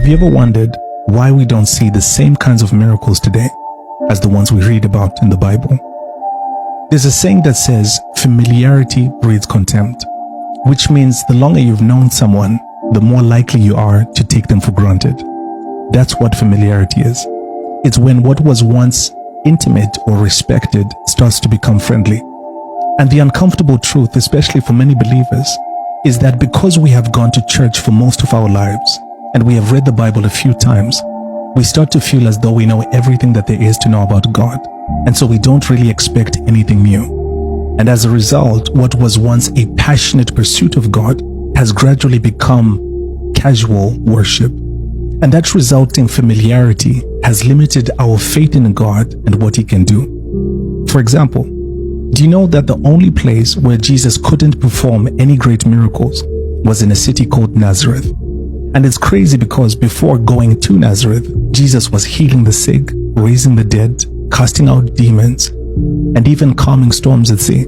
you ever wondered why we don't see the same kinds of miracles today as the ones we read about in the Bible? There's a saying that says, familiarity breeds contempt, which means the longer you've known someone, the more likely you are to take them for granted. That's what familiarity is. It's when what was once intimate or respected starts to become friendly. And the uncomfortable truth, especially for many believers, is that because we have gone to church for most of our lives and we have read the Bible a few times, we start to feel as though we know everything that there is to know about God, and so we don't really expect anything new. And as a result, what was once a passionate pursuit of God has gradually become casual worship. And that resulting familiarity has limited our faith in God and what He can do. For example, do you know that the only place where Jesus couldn't perform any great miracles was in a city called Nazareth? And it's crazy because before going to Nazareth, Jesus was healing the sick, raising the dead, casting out demons, and even calming storms at sea.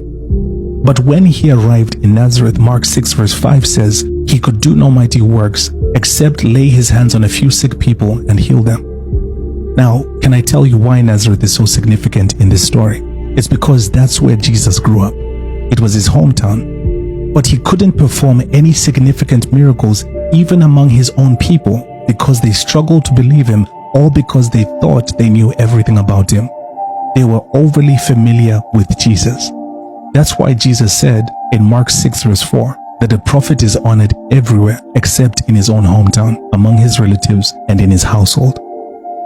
But when He arrived in Nazareth, Mark 6 verse 5 says, He could do no mighty works except lay His hands on a few sick people and heal them. Now, can I tell you why Nazareth is so significant in this story? It's because that's where Jesus grew up. It was His hometown. But He couldn't perform any significant miracles even among His own people because they struggled to believe Him, all because they thought they knew everything about Him. They were overly familiar with Jesus. That's why Jesus said in Mark 6 verse 4 that a prophet is honored everywhere except in his own hometown, among his relatives, and in his household.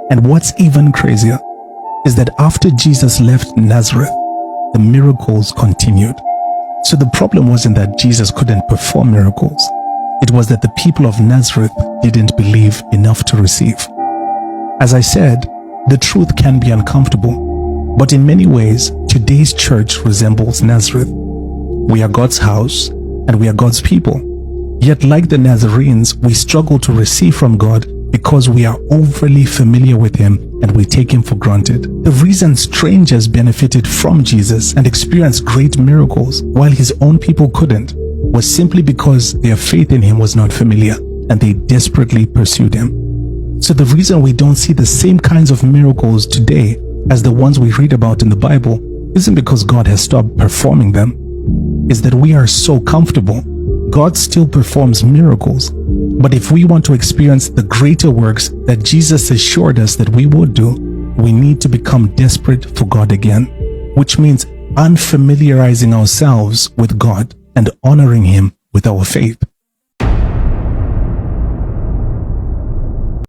And what's even crazier is that after Jesus left Nazareth, the miracles continued. So the problem wasn't that Jesus couldn't perform miracles. It was that the people of Nazareth didn't believe enough to receive. As I said, the truth can be uncomfortable, but in many ways, today's church resembles Nazareth. We are God's house and we are God's people. Yet like the Nazarenes, we struggle to receive from God because we are overly familiar with Him and we take Him for granted. The reason strangers benefited from Jesus and experienced great miracles while His own people couldn't was simply because their faith in Him was not familiar and they desperately pursued Him. So the reason we don't see the same kinds of miracles today as the ones we read about in the Bible isn't because God has stopped performing them. It's that we are so comfortable. God still performs miracles, but if we want to experience the greater works that Jesus assured us that we would do, we need to become desperate for God again, which means unfamiliarizing ourselves with God and honoring Him with our faith.